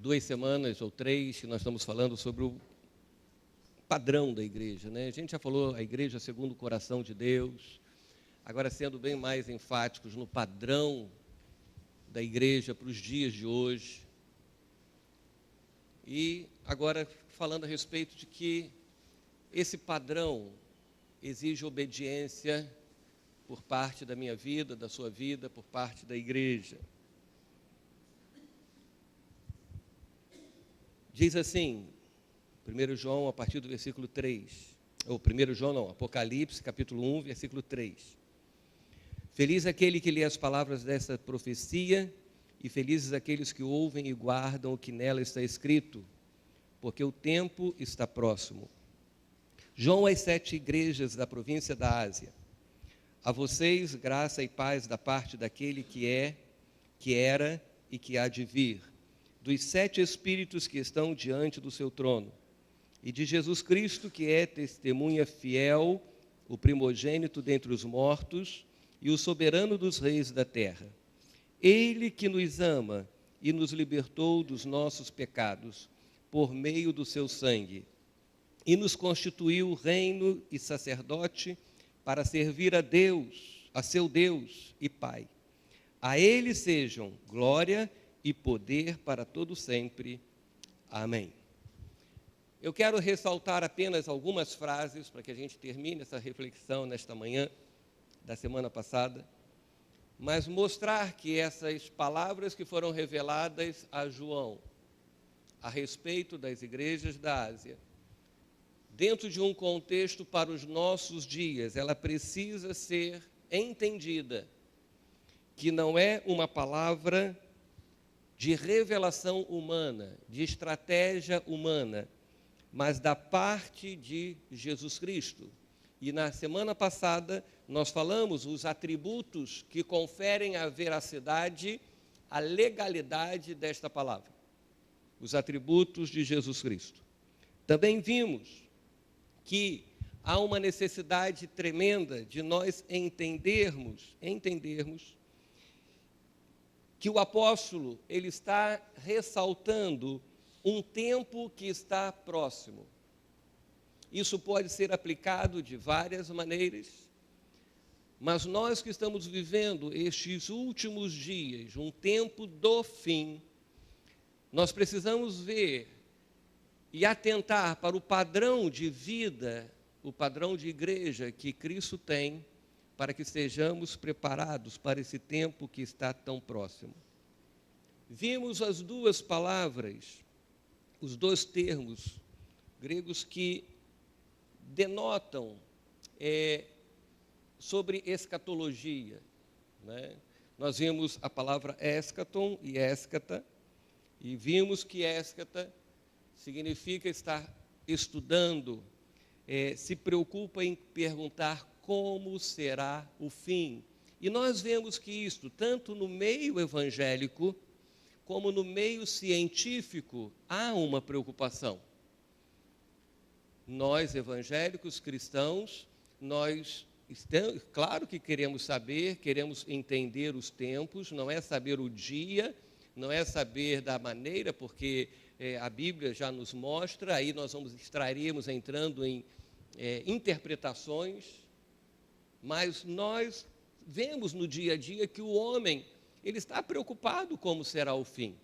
2 semanas ou 3 que nós estamos falando sobre o padrão da igreja, né? A gente já falou a igreja segundo o coração de Deus, agora sendo bem mais enfáticos no padrão da igreja para os dias de hoje. E agora falando a respeito de que esse padrão exige obediência por parte da minha vida, da sua vida, por parte da igreja. Diz assim, 1 João, a partir do versículo 3, ou 1 João não, Apocalipse, capítulo 1, versículo 3. Feliz aquele que lê as palavras dessa profecia, e felizes aqueles que ouvem e guardam o que nela está escrito, porque o tempo está próximo. João às 7 igrejas da província da Ásia. A vocês, graça e paz da parte daquele que é, que era e que há de vir, dos 7 Espíritos que estão diante do seu trono, e de Jesus Cristo, que é testemunha fiel, o primogênito dentre os mortos e o soberano dos reis da terra. Ele que nos ama e nos libertou dos nossos pecados, por meio do seu sangue, e nos constituiu reino e sacerdote para servir a Deus, a seu Deus e Pai. A Ele sejam glória e poder para todo sempre. Amém. Eu quero ressaltar apenas algumas frases para que a gente termine essa reflexão nesta manhã da semana passada, mas mostrar que essas palavras que foram reveladas a João a respeito das igrejas da Ásia, dentro de um contexto para os nossos dias, ela precisa ser entendida, que não é uma palavra de revelação humana, de estratégia humana, mas da parte de Jesus Cristo. E na semana passada nós falamos os atributos que conferem a veracidade, a legalidade desta palavra. Os atributos de Jesus Cristo. Também vimos que há uma necessidade tremenda de nós entendermos que o apóstolo, ele está ressaltando um tempo que está próximo. Isso pode ser aplicado de várias maneiras, mas nós que estamos vivendo estes últimos dias, um tempo do fim, nós precisamos ver e atentar para o padrão de vida, o padrão de igreja que Cristo tem, para que estejamos preparados para esse tempo que está tão próximo. Vimos as duas palavras, os dois termos gregos que denotam sobre escatologia, né? Nós vimos a palavra eschaton e escata, e vimos que escata significa estar estudando, se preocupa em perguntar como será o fim. E nós vemos que isto, tanto no meio evangélico, como no meio científico, há uma preocupação. Nós, evangélicos, cristãos, nós estamos, claro que queremos saber, queremos entender os tempos, não é saber o dia, não é saber da maneira, porque a Bíblia já nos mostra, aí nós estaríamos entrando em interpretações, mas nós vemos no dia a dia que o homem, ele está preocupado como será o fim.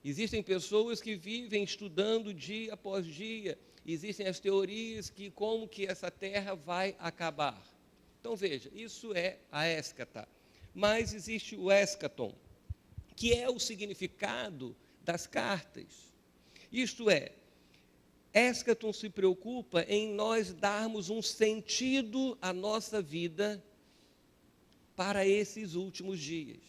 Existem pessoas que vivem estudando dia após dia, existem as teorias que como que essa terra vai acabar. Então veja, isso é a escata, mas existe o eschaton, que é o significado das cartas. Isto é, eschaton se preocupa em nós darmos um sentido à nossa vida para esses últimos dias.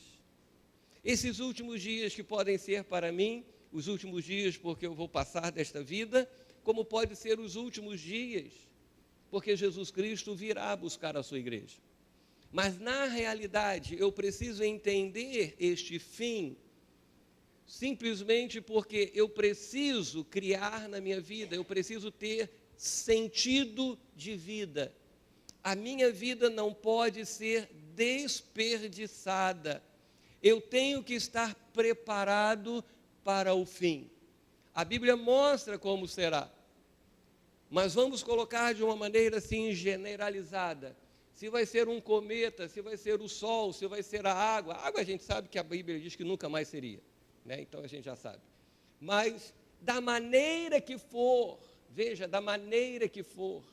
Esses últimos dias que podem ser para mim, os últimos dias porque eu vou passar desta vida, como pode ser os últimos dias, porque Jesus Cristo virá buscar a sua igreja. Mas na realidade eu preciso entender este fim, simplesmente porque eu preciso criar na minha vida, eu preciso ter sentido de vida. A minha vida não pode ser desperdiçada. Eu tenho que estar preparado para o fim. A Bíblia mostra como será, mas vamos colocar de uma maneira assim generalizada. Se vai ser um cometa, se vai ser o sol, se vai ser a água. A água a gente sabe que a Bíblia diz que nunca mais seria, né? Então a gente já sabe. Mas da maneira que for, veja, da maneira que for,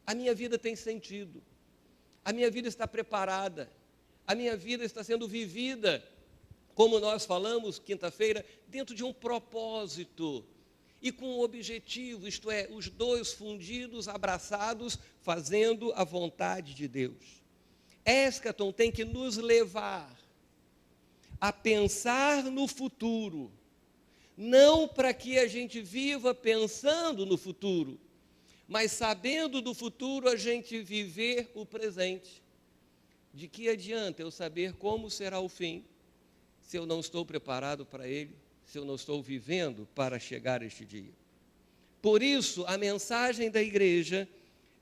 a minha vida tem sentido, a minha vida está preparada, a minha vida está sendo vivida, como nós falamos quinta-feira, dentro de um propósito e com um objetivo, isto é, os dois fundidos, abraçados, fazendo a vontade de Deus. Eschaton tem que nos levar a pensar no futuro, não para que a gente viva pensando no futuro, mas sabendo do futuro a gente viver o presente. De que adianta eu saber como será o fim, se eu não estou preparado para ele, se eu não estou vivendo para chegar a este dia? Por isso, a mensagem da igreja,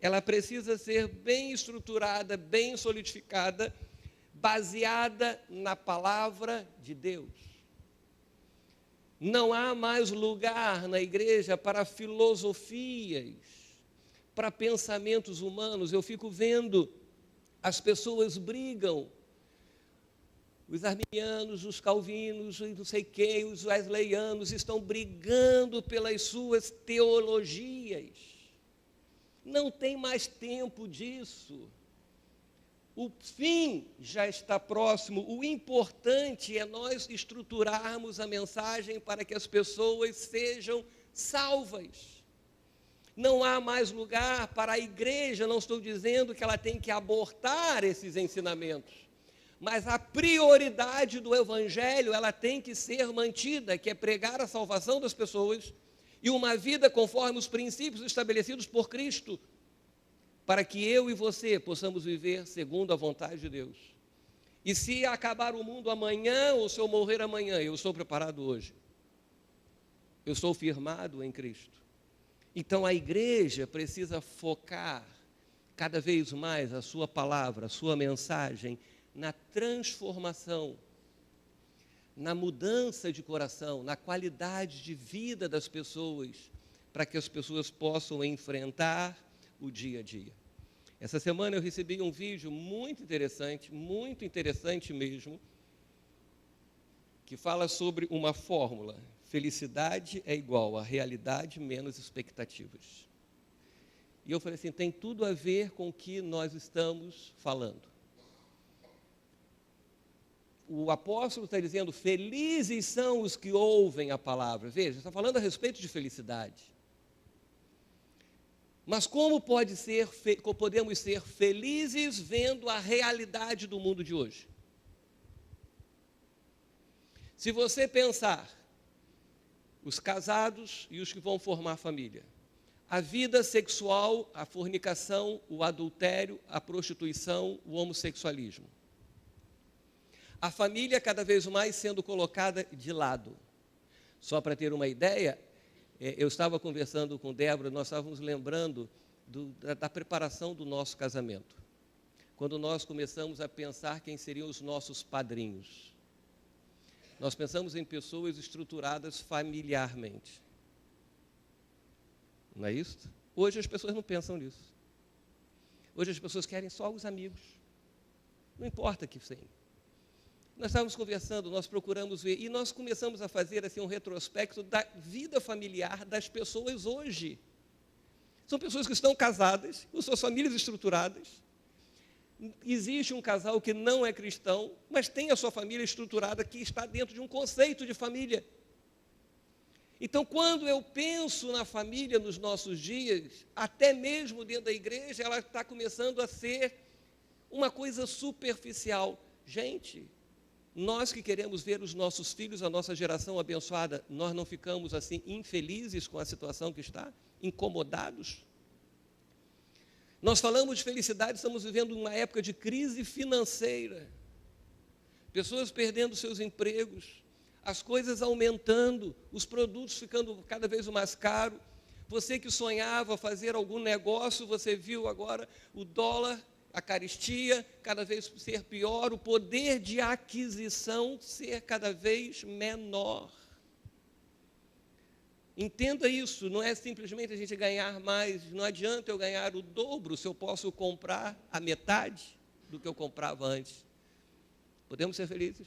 ela precisa ser bem estruturada, bem solidificada, baseada na palavra de Deus. Não há mais lugar na igreja para filosofias, para pensamentos humanos. Eu fico vendo, as pessoas brigam, os arminianos, os calvinos, não sei quem, os wesleyanos estão brigando pelas suas teologias. Não tem mais tempo disso. O fim já está próximo. O importante é nós estruturarmos a mensagem para que as pessoas sejam salvas. Não há mais lugar para a igreja, não estou dizendo que ela tem que abortar esses ensinamentos, mas a prioridade do evangelho, ela tem que ser mantida, que é pregar a salvação das pessoas e uma vida conforme os princípios estabelecidos por Cristo, para que eu e você possamos viver segundo a vontade de Deus. E se acabar o mundo amanhã, ou se eu morrer amanhã, eu estou preparado hoje. Eu estou firmado em Cristo. Então a igreja precisa focar cada vez mais a sua palavra, a sua mensagem, na transformação, na mudança de coração, na qualidade de vida das pessoas, para que as pessoas possam enfrentar o dia a dia. Essa semana eu recebi um vídeo muito interessante mesmo, que fala sobre uma fórmula: felicidade é igual a realidade menos expectativas. E eu falei assim, tem tudo a ver com o que nós estamos falando. O apóstolo está dizendo, felizes são os que ouvem a palavra. Veja, está falando a respeito de felicidade. Mas como podemos ser felizes vendo a realidade do mundo de hoje? Se você pensar, os casados e os que vão formar família, a vida sexual, a fornicação, o adultério, a prostituição, o homossexualismo. A família cada vez mais sendo colocada de lado. Só para ter uma ideia, eu estava conversando com Débora, nós estávamos lembrando da preparação do nosso casamento. Quando nós começamos a pensar quem seriam os nossos padrinhos. Nós pensamos em pessoas estruturadas familiarmente. Não é isso? Hoje as pessoas não pensam nisso. Hoje as pessoas querem só os amigos. Não importa que seja. Nós estávamos conversando, nós procuramos ver, e nós começamos a fazer assim, um retrospecto da vida familiar das pessoas hoje. São pessoas que estão casadas, com suas famílias estruturadas. Existe um casal que não é cristão, mas tem a sua família estruturada, que está dentro de um conceito de família. Então, quando eu penso na família nos nossos dias, até mesmo dentro da igreja, ela está começando a ser uma coisa superficial. Gente, nós que queremos ver os nossos filhos, a nossa geração abençoada, nós não ficamos assim infelizes com a situação que está? Incomodados? Nós falamos de felicidade, estamos vivendo uma época de crise financeira. Pessoas perdendo seus empregos, as coisas aumentando, os produtos ficando cada vez mais caros. Você que sonhava fazer algum negócio, você viu agora o dólar a carestia cada vez ser pior, o poder de aquisição ser cada vez menor. Entenda isso, não é simplesmente a gente ganhar mais, não adianta eu ganhar o dobro se eu posso comprar a metade do que eu comprava antes. Podemos ser felizes?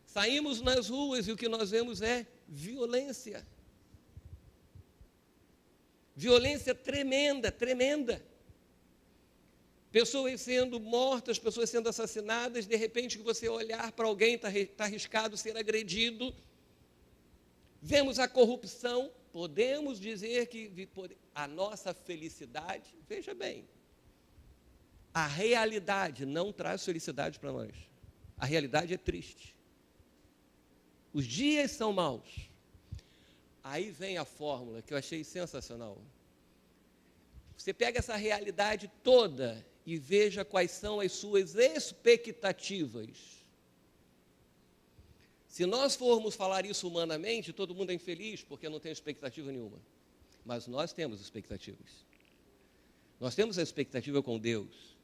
Saímos nas ruas e o que nós vemos é violência. Violência tremenda, tremenda. Pessoas sendo mortas, pessoas sendo assassinadas, de repente que você olhar para alguém, está arriscado ser agredido. Vemos a corrupção, podemos dizer que a nossa felicidade, veja bem, a realidade não traz felicidade para nós. A realidade é triste. Os dias são maus. Aí vem a fórmula que eu achei sensacional. Você pega essa realidade toda e veja quais são as suas expectativas. Se nós formos falar isso humanamente, todo mundo é infeliz porque não tem expectativa nenhuma. Mas nós temos expectativas. Nós temos a expectativa com Deus.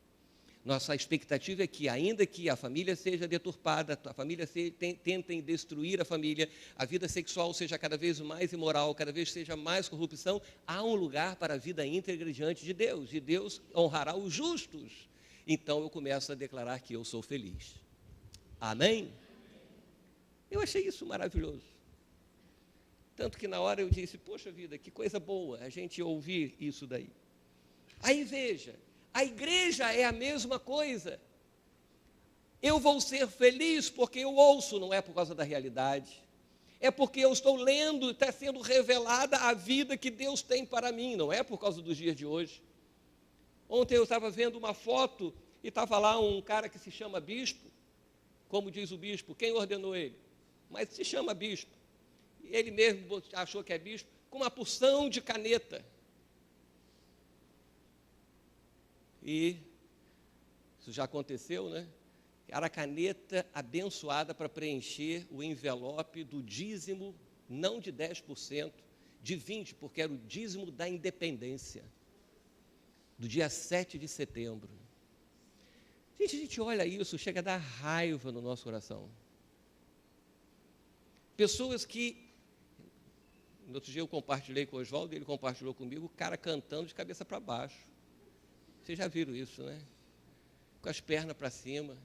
Nossa expectativa é que, ainda que a família seja deturpada, a família tentem destruir a família, a vida sexual seja cada vez mais imoral, cada vez seja mais corrupção, há um lugar para a vida íntegra diante de Deus, e Deus honrará os justos. Então eu começo a declarar que eu sou feliz. Amém? Eu achei isso maravilhoso. Tanto que na hora eu disse, poxa vida, que coisa boa a gente ouvir isso daí. Aí veja, a igreja é a mesma coisa. Eu vou ser feliz porque eu ouço, não é por causa da realidade. É porque eu estou lendo, está sendo revelada a vida que Deus tem para mim, não é por causa dos dias de hoje. Ontem eu estava vendo uma foto e estava lá um cara que se chama bispo, como diz o bispo, quem ordenou ele? Mas se chama bispo. Ele mesmo achou que é bispo, com uma porção de caneta. E isso já aconteceu, né? Era a caneta abençoada para preencher o envelope do dízimo, não de 10%, de 20%, porque era o dízimo da independência, do dia 7 de setembro. Gente, a gente olha isso, chega a dar raiva no nosso coração. Pessoas que, no outro dia eu compartilhei com o Oswaldo, ele compartilhou comigo, o cara cantando de cabeça para baixo. Vocês já viram isso, né? Com as pernas para cima,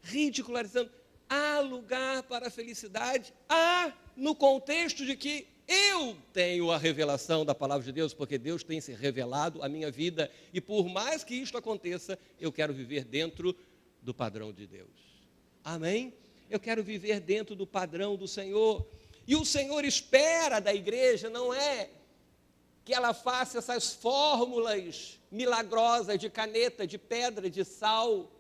ridicularizando. Há lugar para a felicidade? Há, no contexto de que eu tenho a revelação da palavra de Deus, porque Deus tem se revelado à minha vida, e por mais que isto aconteça, eu quero viver dentro do padrão de Deus. Amém? Eu quero viver dentro do padrão do Senhor. E o Senhor espera da igreja, não é que ela faça essas fórmulas milagrosas de caneta, de pedra, de sal.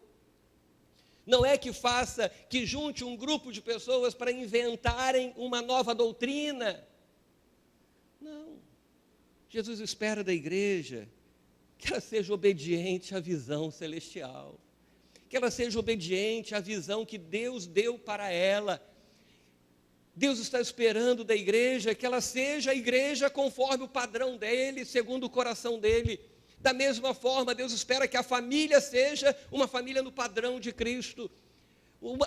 Não é que junte um grupo de pessoas para inventarem uma nova doutrina. Não. Jesus espera da igreja que ela seja obediente à visão celestial, que ela seja obediente à visão que Deus deu para ela. Deus está esperando da igreja que ela seja a igreja conforme o padrão dele, segundo o coração dele. Da mesma forma, Deus espera que a família seja uma família no padrão de Cristo,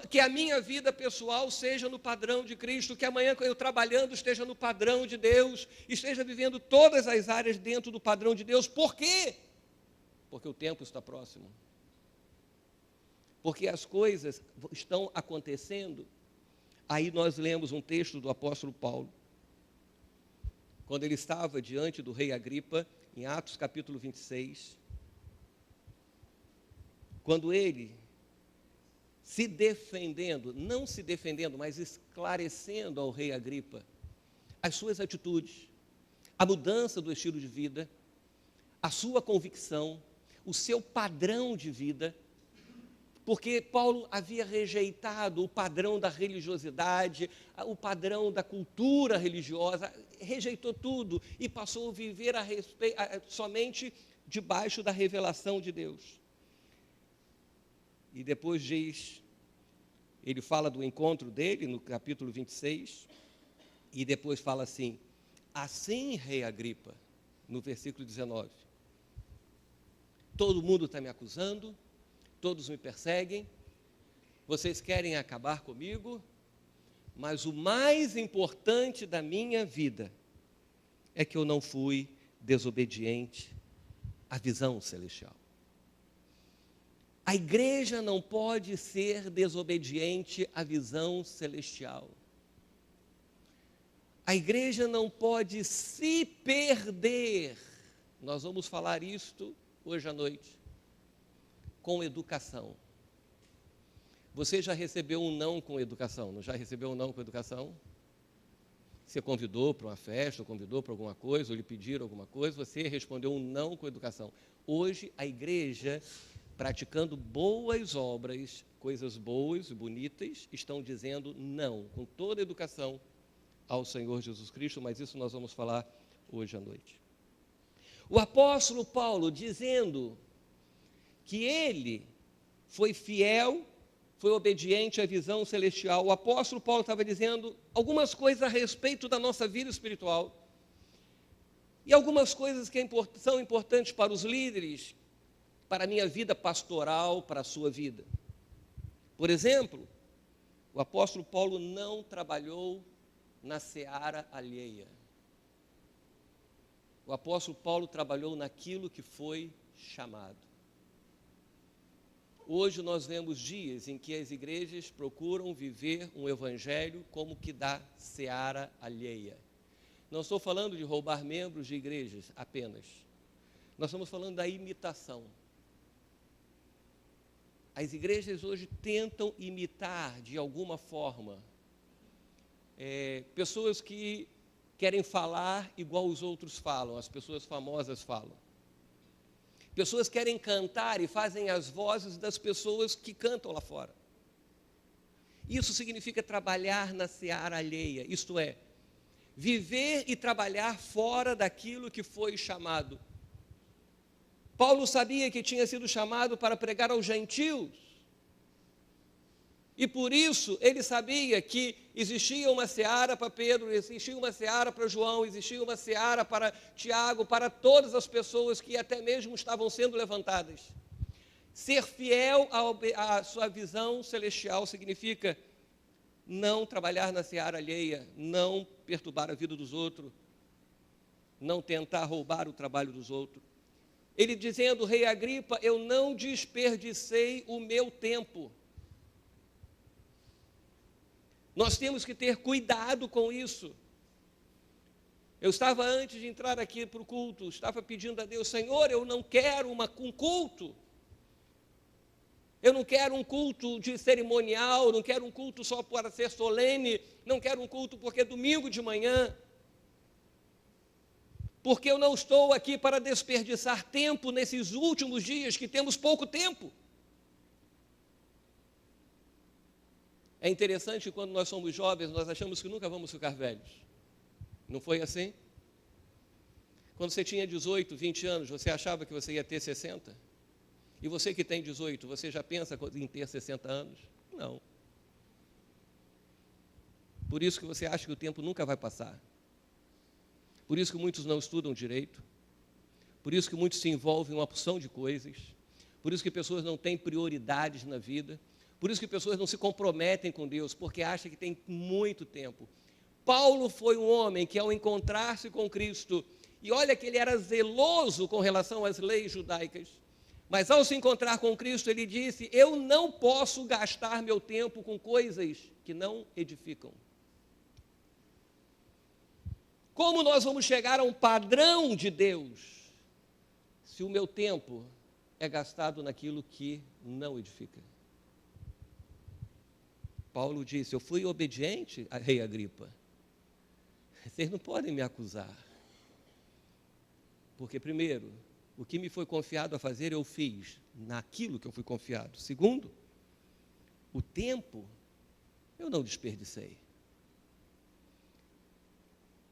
que a minha vida pessoal seja no padrão de Cristo, que amanhã eu trabalhando esteja no padrão de Deus, esteja vivendo todas as áreas dentro do padrão de Deus. Por quê? Porque o tempo está próximo. Porque as coisas estão acontecendo. Aí nós lemos um texto do apóstolo Paulo, quando ele estava diante do rei Agripa, em Atos capítulo 26, quando ele, se defendendo, não se defendendo, mas esclarecendo ao rei Agripa as suas atitudes, a mudança do estilo de vida, a sua convicção, o seu padrão de vida, porque Paulo havia rejeitado o padrão da religiosidade, o padrão da cultura religiosa, rejeitou tudo e passou a viver somente debaixo da revelação de Deus. E depois ele fala do encontro dele no capítulo 26, e depois fala assim, assim, rei Agripa, no versículo 19, Todo mundo está me acusando, todos me perseguem, vocês querem acabar comigo, mas o mais importante da minha vida é que eu não fui desobediente à visão celestial. A igreja não pode ser desobediente à visão celestial. A igreja não pode se perder. Nós vamos falar isto hoje à noite, com educação. Você já recebeu um não com educação? Não já recebeu um não com educação? Você convidou para uma festa, ou convidou para alguma coisa, ou lhe pediram alguma coisa, você respondeu um não com educação. Hoje, a igreja, praticando boas obras, coisas boas e bonitas, estão dizendo não, com toda a educação, ao Senhor Jesus Cristo, mas isso nós vamos falar hoje à noite. O apóstolo Paulo dizendo que ele foi fiel, foi obediente à visão celestial. O apóstolo Paulo estava dizendo algumas coisas a respeito da nossa vida espiritual e algumas coisas que são importantes para os líderes, para a minha vida pastoral, para a sua vida. Por exemplo, o apóstolo Paulo não trabalhou na seara alheia. O apóstolo Paulo trabalhou naquilo que foi chamado. Hoje nós vemos dias em que as igrejas procuram viver um evangelho como que da seara alheia. Não estou falando de roubar membros de igrejas apenas. Nós estamos falando da imitação. As igrejas hoje tentam imitar de alguma forma pessoas que querem falar igual os outros falam, as pessoas famosas falam. Pessoas querem cantar e fazem as vozes das pessoas que cantam lá fora. Isso significa trabalhar na seara alheia, isto é, viver e trabalhar fora daquilo que foi chamado. Paulo sabia que tinha sido chamado para pregar aos gentios, e por isso ele sabia que existia uma seara para Pedro, existia uma seara para João, existia uma seara para Tiago, para todas as pessoas que até mesmo estavam sendo levantadas. Ser fiel à sua visão celestial significa não trabalhar na seara alheia, não perturbar a vida dos outros, não tentar roubar o trabalho dos outros. Ele dizendo, rei Agripa, eu não desperdicei o meu tempo. Nós temos que ter cuidado com isso. Eu estava, antes de entrar aqui para o culto, estava pedindo a Deus, Senhor, eu não quero um culto. Eu não quero um culto de cerimonial, não quero um culto só para ser solene, não quero um culto porque é domingo de manhã. Porque eu não estou aqui para desperdiçar tempo nesses últimos dias que temos pouco tempo. É interessante que quando nós somos jovens, nós achamos que nunca vamos ficar velhos. Não foi assim? Quando você tinha 18, 20 anos, você achava que você ia ter 60? E você que tem 18, você já pensa em ter 60 anos? Não. Por isso que você acha que o tempo nunca vai passar. Por isso que muitos não estudam direito. Por isso que muitos se envolvem em uma porção de coisas. Por isso que pessoas não têm prioridades na vida. Por isso que pessoas não se comprometem com Deus, porque acham que tem muito tempo. Paulo foi um homem que, ao encontrar-se com Cristo, e olha que ele era zeloso com relação às leis judaicas, mas ao se encontrar com Cristo, ele disse, eu não posso gastar meu tempo com coisas que não edificam. Como nós vamos chegar a um padrão de Deus, se o meu tempo é gastado naquilo que não edifica? Paulo disse, eu fui obediente a rei Agripa. Vocês não podem me acusar. Porque, primeiro, o que me foi confiado a fazer, eu fiz naquilo que eu fui confiado. Segundo, o tempo eu não desperdicei.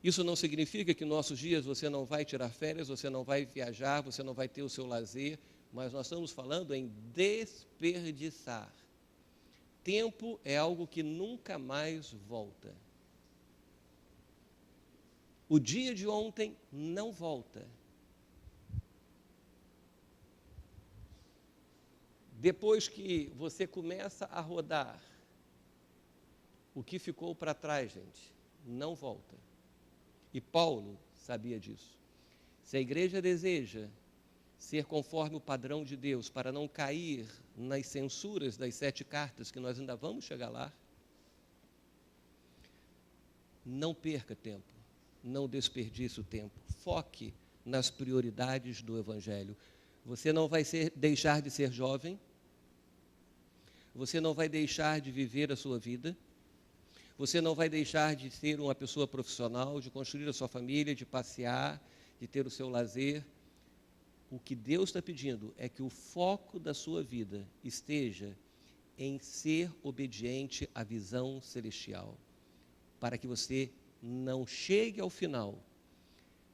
Isso não significa que nossos dias você não vai tirar férias, você não vai viajar, você não vai ter o seu lazer, mas nós estamos falando em desperdiçar. Tempo é algo que nunca mais volta. O dia de ontem não volta. Depois que você começa a rodar, o que ficou para trás, gente, não volta. E Paulo sabia disso. Se a igreja deseja ser conforme o padrão de Deus, para não cair nas censuras das 7 cartas, que nós ainda vamos chegar lá, não perca tempo, não desperdice o tempo, foque nas prioridades do Evangelho. Você não vai deixar de ser jovem, você não vai deixar de viver a sua vida, você não vai deixar de ser uma pessoa profissional, de construir a sua família, de passear, de ter o seu lazer. O que Deus está pedindo é que o foco da sua vida esteja em ser obediente à visão celestial, para que você não chegue ao final.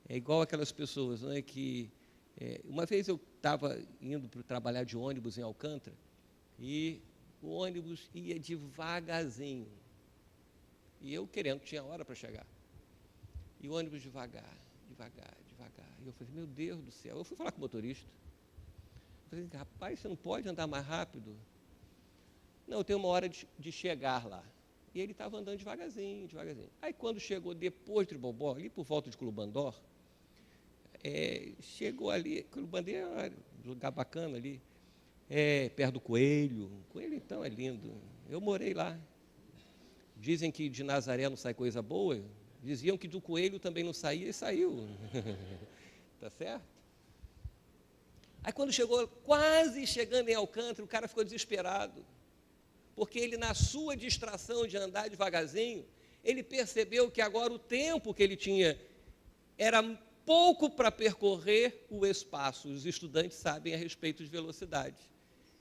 É igual aquelas pessoas, não é, que... uma vez eu estava indo para trabalhar de ônibus em Alcântara, e o ônibus ia devagarzinho. E eu querendo, tinha hora para chegar. E o ônibus devagar. E eu falei, meu Deus do céu. Eu fui falar com o motorista. Eu falei, rapaz, você não pode andar mais rápido? Não, eu tenho uma hora de chegar lá. E ele estava andando devagarzinho. Aí quando chegou depois de Tribobó, ali por volta de Culubandó, chegou ali, Culubandó é um lugar bacana ali, perto do Coelho. O Coelho então é lindo. Eu morei lá. Dizem que de Nazaré não sai coisa boa. Diziam que do Coelho também não saía e saiu. Tá certo? Aí quando chegou, quase chegando em Alcântara, o cara ficou desesperado. Porque ele, na sua distração de andar devagarzinho, ele percebeu que agora o tempo que ele tinha era pouco para percorrer o espaço. Os estudantes sabem a respeito de velocidade.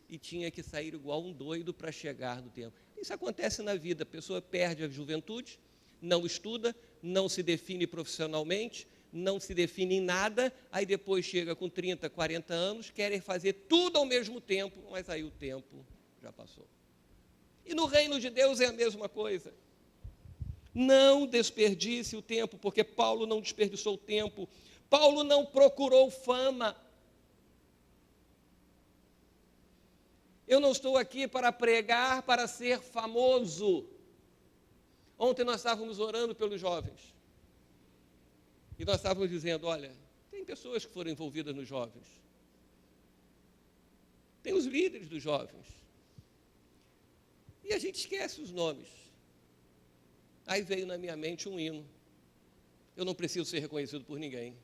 E tinha que sair igual um doido para chegar no tempo. Isso acontece na vida. A pessoa perde a juventude, não estuda, não se define profissionalmente, não se define em nada, aí depois chega com 30, 40 anos, querem fazer tudo ao mesmo tempo, mas aí o tempo já passou. E no reino de Deus é a mesma coisa. Não desperdice o tempo, porque Paulo não desperdiçou o tempo. Paulo não procurou fama. Eu não estou aqui para pregar, para ser famoso. Ontem nós estávamos orando pelos jovens. E nós estávamos dizendo, olha, tem pessoas que foram envolvidas nos jovens. Tem os líderes dos jovens. E a gente esquece os nomes. Aí veio na minha mente um hino. Eu não preciso ser reconhecido por ninguém.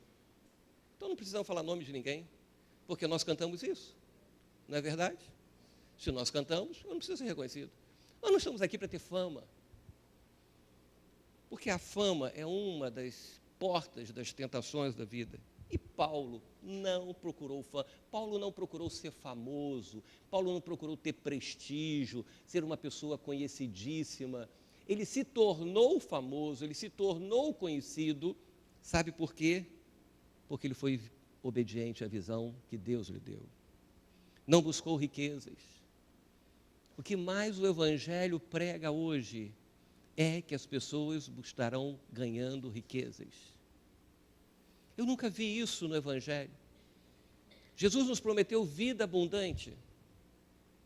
Então não precisamos falar nome de ninguém, porque nós cantamos isso. Não é verdade? Se nós cantamos, eu não preciso ser reconhecido. Nós não estamos aqui para ter fama. Porque a fama é uma das portas das tentações da vida. E Paulo não procurou fama. Paulo não procurou ser famoso. Paulo não procurou ter prestígio, ser uma pessoa conhecidíssima. Ele se tornou famoso, ele se tornou conhecido. Sabe por quê? Porque ele foi obediente à visão que Deus lhe deu. Não buscou riquezas. O que mais o Evangelho prega hoje é que as pessoas estarão ganhando riquezas. Eu nunca vi isso no Evangelho. Jesus nos prometeu vida abundante.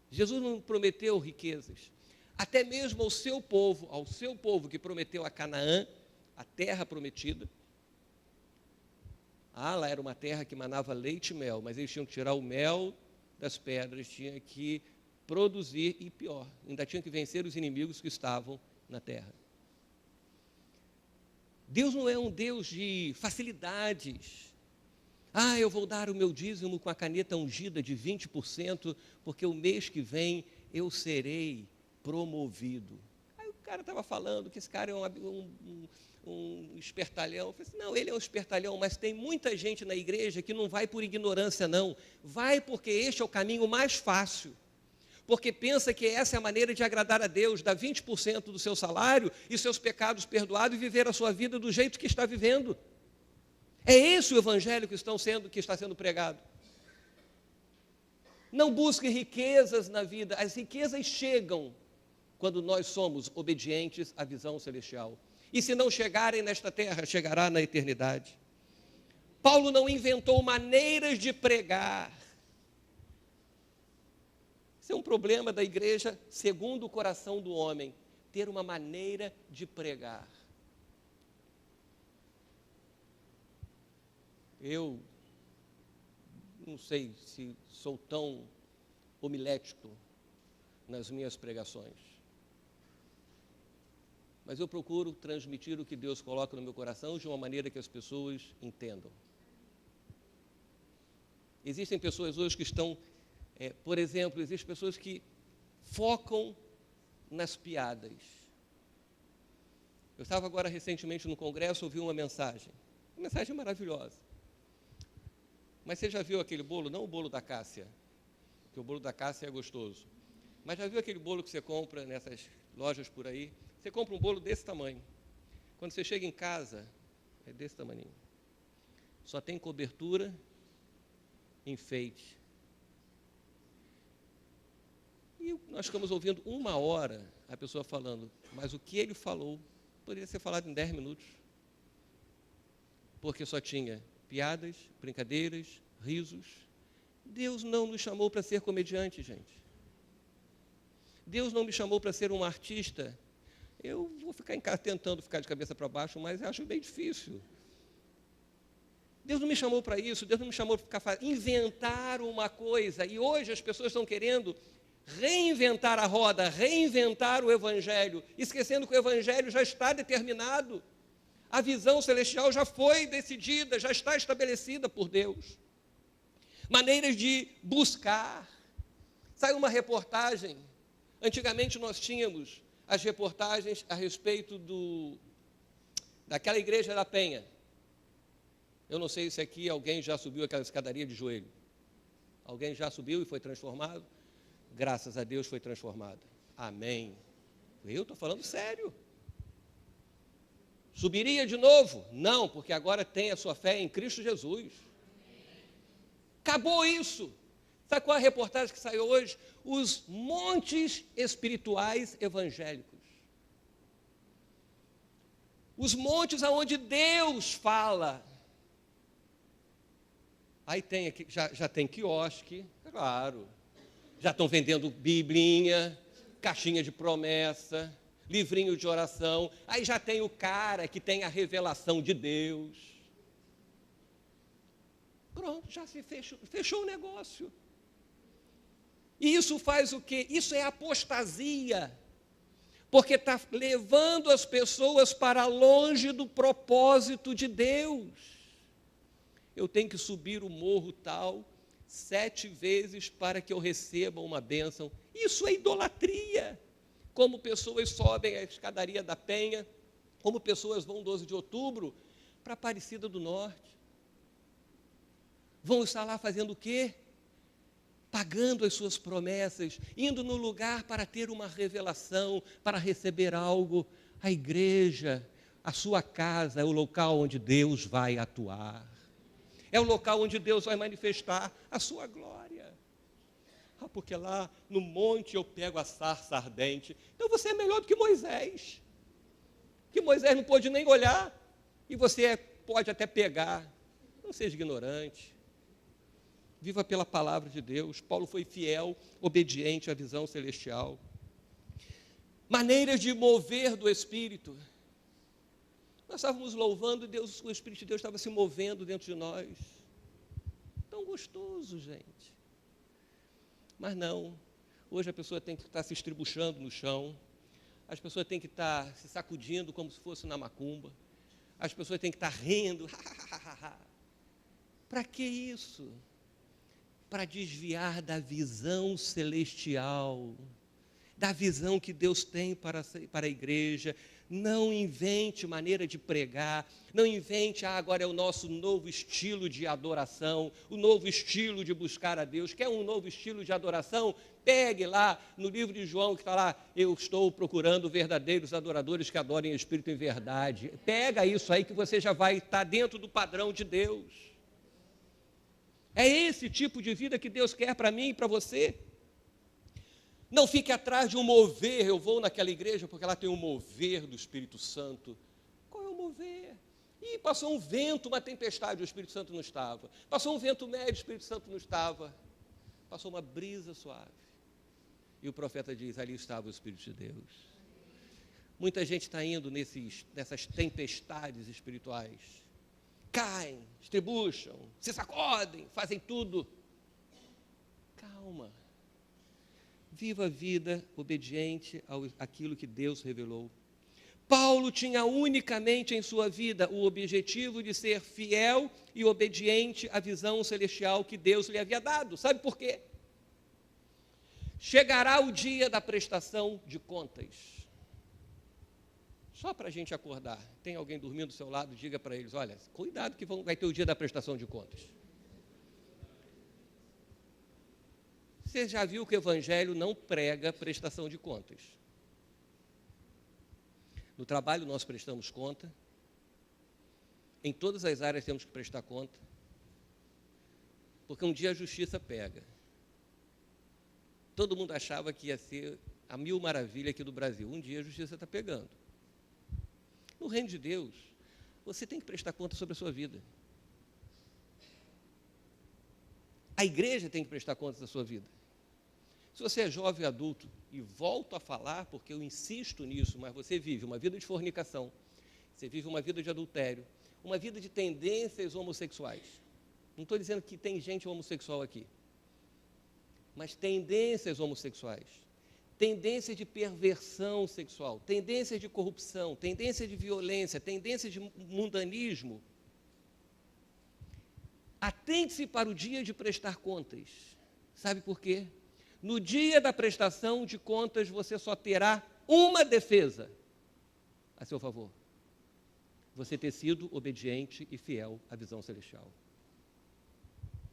Jesus não prometeu riquezas. Até mesmo ao seu povo que prometeu a Canaã, a terra prometida. Lá era uma terra que manava leite e mel, mas eles tinham que tirar o mel das pedras, tinham que produzir, e pior, ainda tinham que vencer os inimigos que estavam na terra. Deus não é um Deus de facilidades. Eu vou dar o meu dízimo com a caneta ungida de 20%, porque o mês que vem eu serei promovido. Aí o cara estava falando que esse cara é um espertalhão. Eu falei assim, não, ele é um espertalhão, mas tem muita gente na igreja que não vai por ignorância, não. Vai porque este é o caminho mais fácil. Porque pensa que essa é a maneira de agradar a Deus, dar 20% do seu salário e seus pecados perdoados e viver a sua vida do jeito que está vivendo. É esse o evangelho que está sendo pregado. Não busque riquezas na vida, as riquezas chegam quando nós somos obedientes à visão celestial. E se não chegarem nesta terra, chegará na eternidade. Paulo não inventou maneiras de pregar. Esse é um problema da igreja segundo o coração do homem, ter uma maneira de pregar. Eu não sei se sou tão homilético nas minhas pregações, mas eu procuro transmitir o que Deus coloca no meu coração de uma maneira que as pessoas entendam. Existem pessoas hoje que estão, por exemplo, existem pessoas que focam nas piadas. Eu estava agora recentemente no congresso, ouvi uma mensagem maravilhosa. Mas você já viu aquele bolo, não o bolo da Cássia, porque o bolo da Cássia é gostoso, mas já viu aquele bolo que você compra nessas lojas por aí? Você compra um bolo desse tamanho. Quando você chega em casa, é desse tamanho. Só tem cobertura, enfeite. E nós ficamos ouvindo 1 hora a pessoa falando, mas o que ele falou poderia ser falado em 10 minutos. Porque só tinha piadas, brincadeiras, risos. Deus não nos chamou para ser comediante, gente. Deus não me chamou para ser um artista. Eu vou ficar em casa tentando ficar de cabeça para baixo, mas acho bem difícil. Deus não me chamou para isso, Deus não me chamou para inventar uma coisa. E hoje as pessoas estão querendo reinventar a roda, reinventar o Evangelho, esquecendo que o Evangelho já está determinado. A visão celestial já foi decidida, já está estabelecida por Deus. Maneiras de buscar. Saiu uma reportagem. Antigamente nós tínhamos as reportagens a respeito daquela igreja da Penha. Eu não sei se aqui alguém já subiu aquela escadaria de joelho. Alguém já subiu e foi transformado? Graças a Deus foi transformado. Amém. Eu estou falando sério. Subiria de novo? Não, porque agora tem a sua fé em Cristo Jesus. Acabou isso. Sabe qual é a reportagem que saiu hoje? Os montes espirituais evangélicos. Os montes aonde Deus fala. Aí tem aqui, já tem quiosque, claro. Já estão vendendo biblinha, caixinha de promessa, livrinho de oração. Aí já tem o cara que tem a revelação de Deus. Pronto, já se fechou o negócio. E isso faz o quê? Isso é apostasia. Porque está levando as pessoas para longe do propósito de Deus. Eu tenho que subir o morro tal 7 vezes para que eu receba uma bênção. Isso é idolatria. Como pessoas sobem a escadaria da Penha, como pessoas vão 12 de outubro para Aparecida do Norte. Vão estar lá fazendo o quê? Pagando as suas promessas, indo no lugar para ter uma revelação, para receber algo. A igreja, a sua casa é o local onde Deus vai atuar. É o local onde Deus vai manifestar a sua glória. Porque lá no monte eu pego a sarça ardente. Então você é melhor do que Moisés. Que Moisés não pôde nem olhar e você pode até pegar. Não seja ignorante. Viva pela palavra de Deus. Paulo foi fiel, obediente à visão celestial. Maneiras de mover do Espírito. Nós estávamos louvando e o Espírito de Deus estava se movendo dentro de nós. Tão gostoso, gente. Mas não. Hoje a pessoa tem que estar se estribuchando no chão. As pessoas têm que estar se sacudindo como se fosse na macumba. As pessoas têm que estar rindo. Para que isso? Para desviar da visão celestial, da visão que Deus tem para a igreja. Não invente maneira de pregar, não invente, agora é o nosso novo estilo de adoração, o novo estilo de buscar a Deus. Quer um novo estilo de adoração? Pegue lá no livro de João que está lá, eu estou procurando verdadeiros adoradores que adorem o Espírito em verdade. Pega isso aí que você já vai estar dentro do padrão de Deus. É esse tipo de vida que Deus quer para mim e para você. Não fique atrás de um mover, eu vou naquela igreja porque lá tem um mover do Espírito Santo. Qual é o mover? Ih, passou um vento, uma tempestade, o Espírito Santo não estava. Passou um vento médio, o Espírito Santo não estava. Passou uma brisa suave. E o profeta diz, ali estava o Espírito de Deus. Muita gente está indo nessas tempestades espirituais. Caem, estribucham, se sacodem, fazem tudo. Calma. Viva a vida obediente àquilo que Deus revelou. Paulo tinha unicamente em sua vida o objetivo de ser fiel e obediente à visão celestial que Deus lhe havia dado. Sabe por quê? Chegará o dia da prestação de contas. Só para a gente acordar. Tem alguém dormindo do seu lado, diga para eles, olha, cuidado que vai ter o dia da prestação de contas. Você já viu que o Evangelho não prega prestação de contas. No trabalho nós prestamos conta. Em todas as áreas temos que prestar conta. Porque um dia a justiça pega. Todo mundo achava que ia ser a mil maravilha aqui do Brasil. Um dia a justiça está pegando. No reino de Deus, você tem que prestar conta sobre a sua vida. A igreja tem que prestar conta da sua vida. Se você é jovem adulto, e volto a falar, porque eu insisto nisso, mas você vive uma vida de fornicação, você vive uma vida de adultério, uma vida de tendências homossexuais. Não estou dizendo que tem gente homossexual aqui, mas tendências homossexuais, tendências de perversão sexual, tendências de corrupção, tendências de violência, tendências de mundanismo. Atente-se para o dia de prestar contas. Sabe por quê? No dia da prestação de contas, você só terá uma defesa a seu favor. Você ter sido obediente e fiel à visão celestial.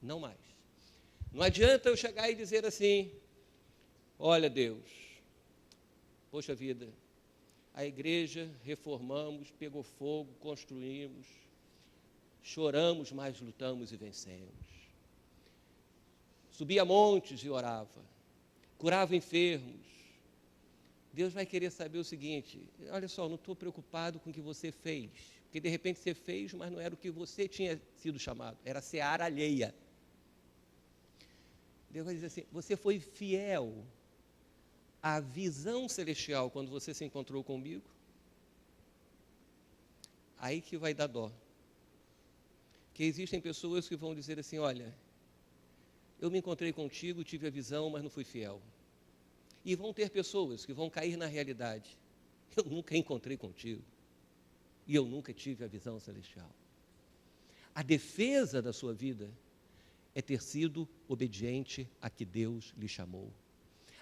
Não mais. Não adianta eu chegar e dizer assim, olha Deus, poxa vida, a igreja reformamos, pegou fogo, construímos, choramos, mas lutamos e vencemos. Subia montes e orava, curava enfermos. Deus vai querer saber o seguinte, olha só, não estou preocupado com o que você fez, porque de repente você fez, mas não era o que você tinha sido chamado, era seara alheia. Deus vai dizer assim, você foi fiel à visão celestial quando você se encontrou comigo? Aí que vai dar dó. Que existem pessoas que vão dizer assim, olha, eu me encontrei contigo, tive a visão, mas não fui fiel. E vão ter pessoas que vão cair na realidade. Eu nunca encontrei contigo. E eu nunca tive a visão celestial. A defesa da sua vida é ter sido obediente a que Deus lhe chamou.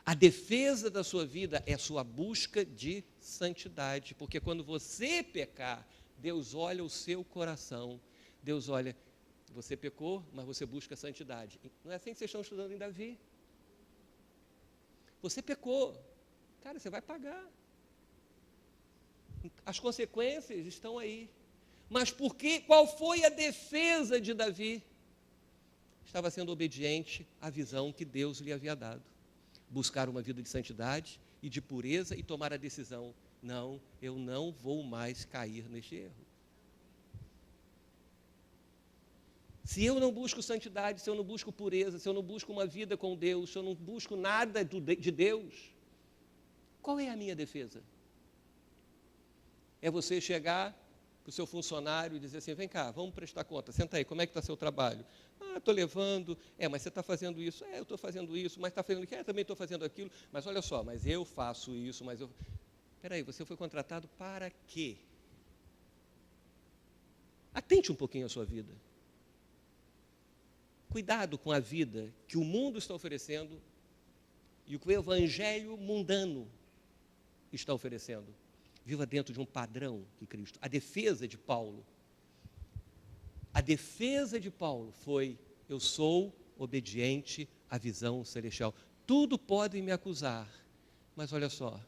A defesa da sua vida é a sua busca de santidade. Porque quando você pecar, Deus olha o seu coração. Deus olha, você pecou, mas você busca santidade. Não é assim que vocês estão estudando em Davi? Você pecou, cara, você vai pagar. As consequências estão aí. Mas por quê? Qual foi a defesa de Davi? Estava sendo obediente à visão que Deus lhe havia dado. Buscar uma vida de santidade e de pureza e tomar a decisão, não, eu não vou mais cair neste erro. Se eu não busco santidade, se eu não busco pureza, se eu não busco uma vida com Deus, se eu não busco nada de Deus, qual é a minha defesa? É você chegar para o seu funcionário e dizer assim, vem cá, vamos prestar conta, senta aí, como é que está seu trabalho? Ah, estou levando, mas você está fazendo isso, eu estou fazendo isso, mas está fazendo aquilo, também estou fazendo aquilo, mas olha só, mas eu faço isso, mas eu... Espera aí, você foi contratado para quê? Atente um pouquinho à sua vida. Cuidado com a vida que o mundo está oferecendo e o que o evangelho mundano está oferecendo. Viva dentro de um padrão de Cristo. A defesa de Paulo foi, eu sou obediente à visão celestial. Tudo podem me acusar, mas olha só,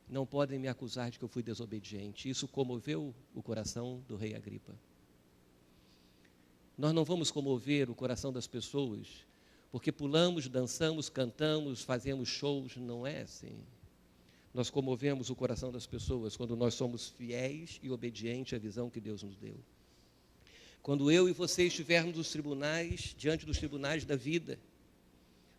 não podem me acusar de que eu fui desobediente. Isso comoveu o coração do rei Agripa. Nós não vamos comover o coração das pessoas, porque pulamos, dançamos, cantamos, fazemos shows, não é assim. Nós comovemos o coração das pessoas quando nós somos fiéis e obedientes à visão que Deus nos deu. Quando eu e você estivermos nos tribunais, diante dos tribunais da vida,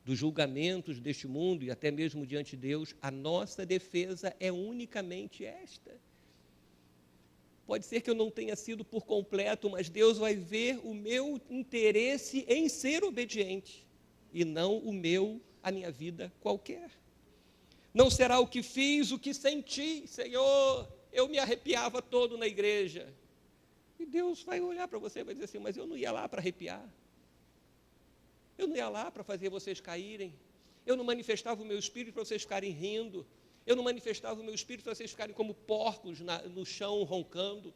dos julgamentos deste mundo e até mesmo diante de Deus, a nossa defesa é unicamente esta. Pode ser que eu não tenha sido por completo, mas Deus vai ver o meu interesse em ser obediente e não a minha vida qualquer. Não será o que fiz, o que senti, Senhor, eu me arrepiava todo na igreja. E Deus vai olhar para você e vai dizer assim, mas eu não ia lá para arrepiar. Eu não ia lá para fazer vocês caírem. Eu não manifestava o meu espírito para vocês ficarem rindo. Eu não manifestava o meu espírito para vocês ficarem como porcos no chão roncando.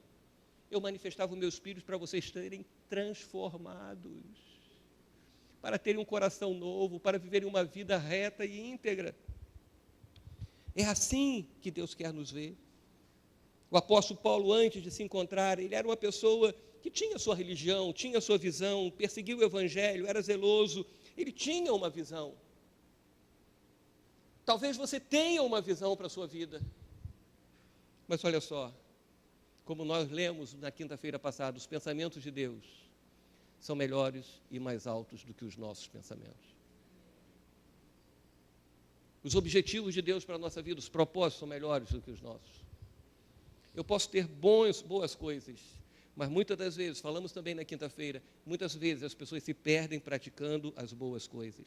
Eu manifestava o meu espírito para vocês serem transformados, para terem um coração novo, para viverem uma vida reta e íntegra. É assim que Deus quer nos ver. O apóstolo Paulo, antes de se encontrar, ele era uma pessoa que tinha sua religião, tinha sua visão, perseguiu o evangelho, era zeloso, ele tinha uma visão. Talvez você tenha uma visão para a sua vida, mas olha só, como nós lemos na quinta-feira passada, os pensamentos de Deus são melhores e mais altos do que os nossos pensamentos. Os objetivos de Deus para a nossa vida, os propósitos são melhores do que os nossos. Eu posso ter boas coisas, mas muitas das vezes, falamos também na quinta-feira, muitas vezes as pessoas se perdem praticando as boas coisas.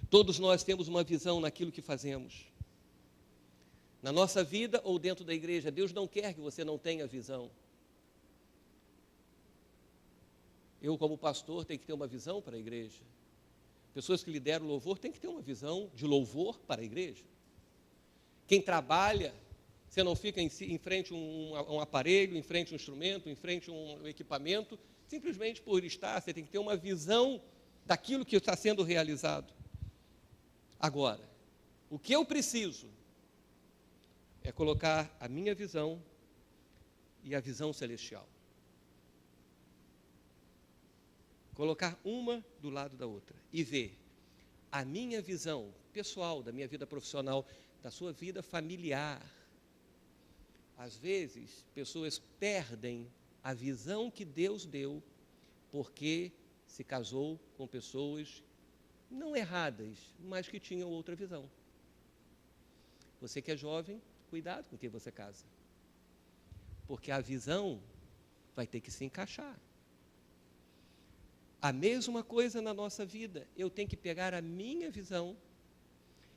Todos nós temos uma visão naquilo que fazemos. Na nossa vida ou dentro da igreja, Deus não quer que você não tenha visão. Eu, como pastor, tenho que ter uma visão para a igreja. Pessoas que lideram o louvor têm que ter uma visão de louvor para a igreja. Quem trabalha, você não fica em frente a um aparelho, em frente a um instrumento, em frente a um equipamento, simplesmente por estar, você tem que ter uma visão daquilo que está sendo realizado. Agora, o que eu preciso é colocar a minha visão e a visão celestial. Colocar uma do lado da outra e ver a minha visão pessoal, da minha vida profissional, da sua vida familiar. Às vezes, pessoas perdem a visão que Deus deu porque se casou com pessoas não erradas, mas que tinham outra visão. Você que é jovem, cuidado com quem você casa, porque a visão vai ter que se encaixar. A mesma coisa na nossa vida, eu tenho que pegar a minha visão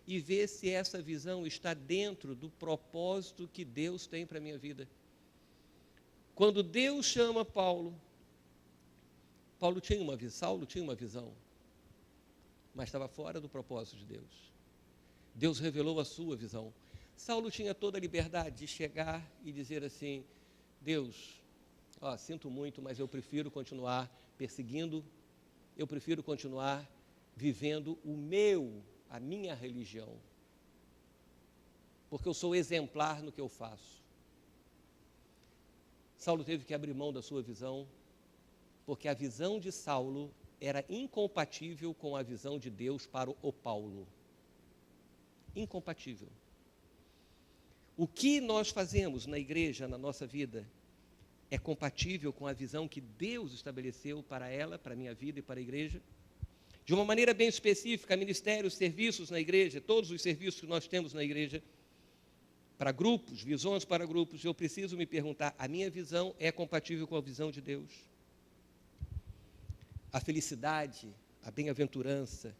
e ver se essa visão está dentro do propósito que Deus tem para a minha vida. Quando Deus chama Saulo tinha uma visão, mas estava fora do propósito de Deus. Deus revelou a sua visão. Saulo tinha toda a liberdade de chegar e dizer assim, Deus, sinto muito, mas eu prefiro continuar perseguindo, eu prefiro continuar vivendo a minha religião, porque eu sou exemplar no que eu faço. Saulo teve que abrir mão da sua visão, porque a visão de Saulo era incompatível com a visão de Deus para o Paulo. Incompatível. O que nós fazemos na igreja, na nossa vida, é compatível com a visão que Deus estabeleceu para ela, para a minha vida e para a igreja? De uma maneira bem específica, ministérios, serviços na igreja, todos os serviços que nós temos na igreja, para grupos, visões para grupos, eu preciso me perguntar, a minha visão é compatível com a visão de Deus? A felicidade, a bem-aventurança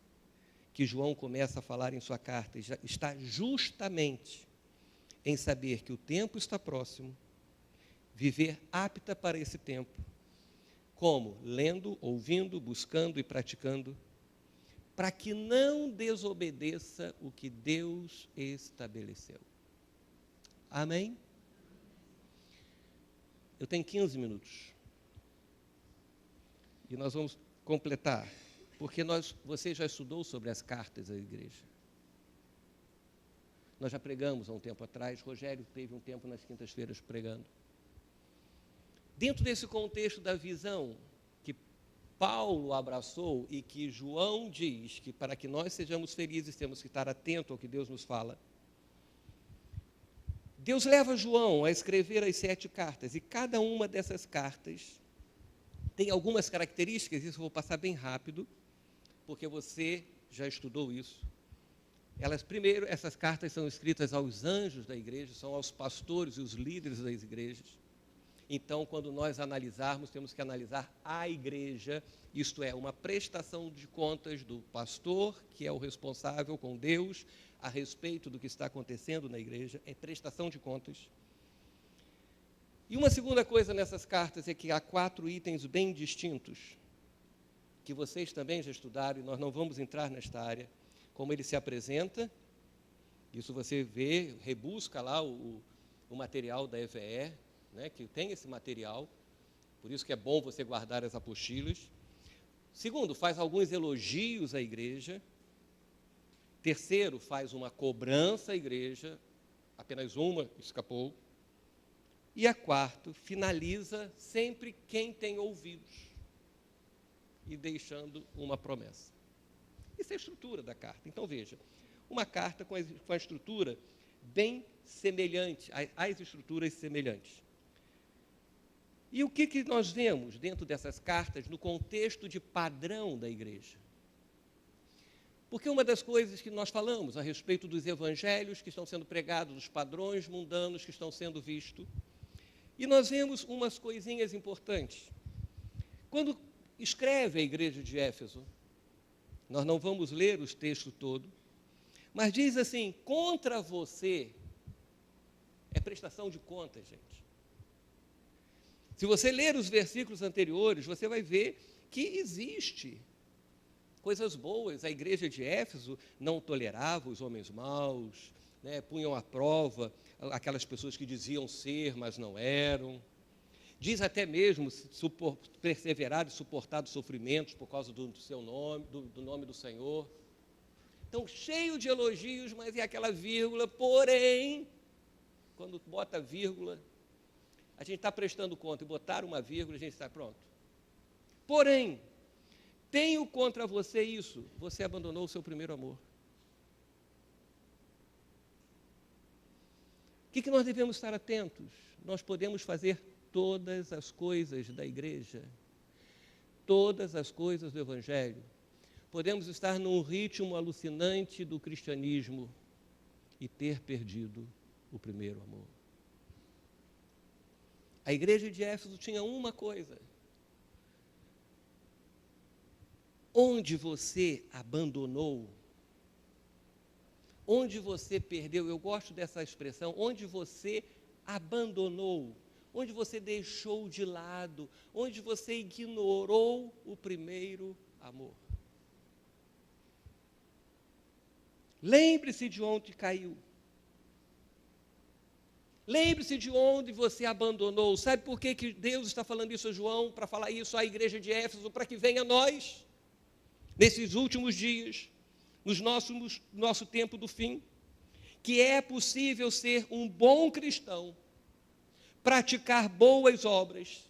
que João começa a falar em sua carta, está justamente em saber que o tempo está próximo, viver apta para esse tempo, como? Lendo, ouvindo, buscando e praticando, para que não desobedeça o que Deus estabeleceu. Amém? Eu tenho 15 minutos. E nós vamos completar, porque você já estudou sobre as cartas à igreja. Nós já pregamos há um tempo atrás, Rogério teve um tempo nas quintas-feiras pregando. Dentro desse contexto da visão que Paulo abraçou e que João diz que para que nós sejamos felizes temos que estar atentos ao que Deus nos fala, Deus leva João a escrever as 7 cartas, e cada uma dessas cartas tem algumas características, isso eu vou passar bem rápido, porque você já estudou isso. Primeiro, essas cartas são escritas aos anjos da igreja, são aos pastores e os líderes das igrejas. Então, quando nós analisarmos, temos que analisar a igreja, isto é, uma prestação de contas do pastor, que é o responsável com Deus, a respeito do que está acontecendo na igreja, é prestação de contas. E uma segunda coisa nessas cartas é que há 4 itens bem distintos, que vocês também já estudaram, e nós não vamos entrar nesta área, como ele se apresenta, isso você vê, rebusca lá o material da EVE, né, que tem esse material, por isso que é bom você guardar as apostilas. Segundo, faz alguns elogios à igreja. Terceiro, faz uma cobrança à igreja, apenas uma escapou. E a quarto, finaliza sempre quem tem ouvidos e deixando uma promessa. Isso é a estrutura da carta. Então, veja, uma carta com a estrutura bem semelhante, às estruturas semelhantes. E o que nós vemos dentro dessas cartas no contexto de padrão da igreja? Porque uma das coisas que nós falamos a respeito dos evangelhos que estão sendo pregados, dos padrões mundanos que estão sendo vistos, e nós vemos umas coisinhas importantes. Quando escreve a igreja de Éfeso, nós não vamos ler os textos todo, mas diz assim, contra você, é prestação de contas, gente. Se você ler os versículos anteriores, você vai ver que existe coisas boas. A igreja de Éfeso não tolerava os homens maus, né, punham à prova aquelas pessoas que diziam ser, mas não eram. Diz até mesmo perseverar e suportar os sofrimentos por causa do seu nome, do nome do Senhor. Então, cheio de elogios, mas é aquela vírgula, porém, quando bota vírgula, a gente está prestando conta e botar uma vírgula, a gente está pronto. Porém, tenho contra você isso, você abandonou o seu primeiro amor. O que nós devemos estar atentos? Nós podemos fazer todas as coisas da igreja, todas as coisas do Evangelho. Podemos estar num ritmo alucinante do cristianismo e ter perdido o primeiro amor. A igreja de Éfeso tinha uma coisa. Onde você abandonou, onde você perdeu, eu gosto dessa expressão, onde você abandonou, onde você deixou de lado, onde você ignorou o primeiro amor. Lembre-se de onde caiu. Lembre-se de onde você abandonou. Sabe por que Deus está falando isso a João? Para falar isso à igreja de Éfeso, para que venha a nós, nesses últimos dias, no nosso tempo do fim, que é possível ser um bom cristão, praticar boas obras,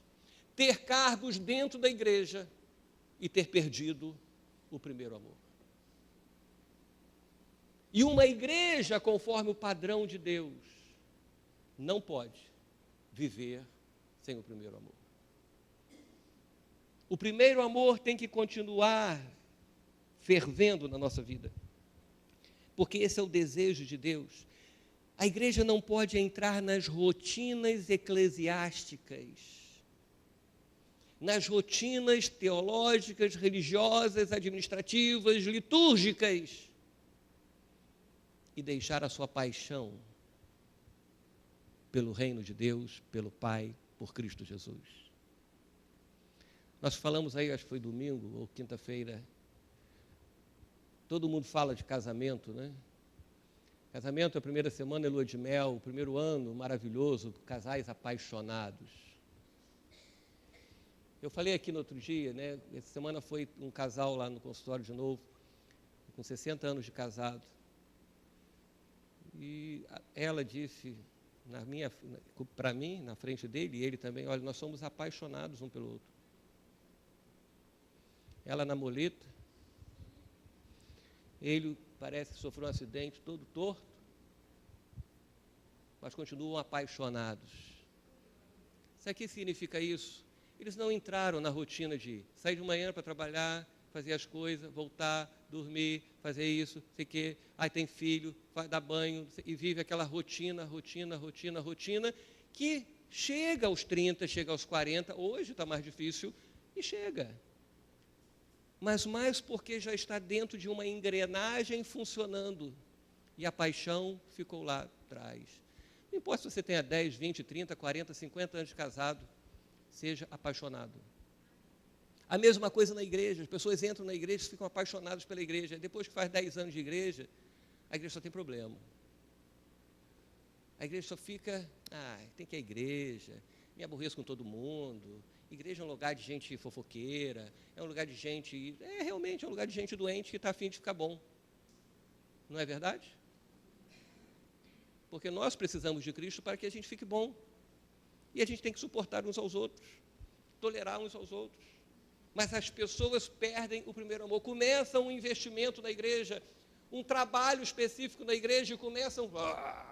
ter cargos dentro da igreja e ter perdido o primeiro amor. E uma igreja conforme o padrão de Deus não pode viver sem o primeiro amor. O primeiro amor tem que continuar fervendo na nossa vida, porque esse é o desejo de Deus. A igreja não pode entrar nas rotinas eclesiásticas, nas rotinas teológicas, religiosas, administrativas, litúrgicas, e deixar a sua paixão pelo reino de Deus, pelo Pai, por Cristo Jesus. Nós falamos aí, acho que foi domingo ou quinta-feira, todo mundo fala de casamento, né? Casamento, a primeira semana é lua de mel, o primeiro ano maravilhoso, casais apaixonados. Eu falei aqui no outro dia, né? Essa semana foi um casal lá no consultório de novo, com 60 anos de casado. E ela disse para mim, na frente dele, e ele também, olha, nós somos apaixonados um pelo outro. Ela na muleta, ele parece que sofreu um acidente todo torto, mas continuam apaixonados. Sabe o que significa isso? Eles não entraram na rotina de sair de manhã para trabalhar, fazer as coisas, voltar, dormir, fazer isso, sei que, aí tem filho, vai dar banho, e vive aquela rotina, que chega aos 30, chega aos 40, hoje está mais difícil, e chega. Mas mais porque já está dentro de uma engrenagem funcionando, e a paixão ficou lá atrás. Não importa se você tenha 10, 20, 30, 40, 50 anos de casado, seja apaixonado. A mesma coisa na igreja, as pessoas entram na igreja e ficam apaixonadas pela igreja. Depois que faz 10 anos de igreja, a igreja só tem problema. A igreja só fica, tem que ir à igreja, me aborreço com todo mundo. Igreja é um lugar de gente fofoqueira, é um lugar de gente, realmente é um lugar de gente doente que está a fim de ficar bom. Não é verdade? Porque nós precisamos de Cristo para que a gente fique bom. E a gente tem que suportar uns aos outros, tolerar uns aos outros. Mas as pessoas perdem o primeiro amor. Começam um investimento na igreja, um trabalho específico na igreja e começam,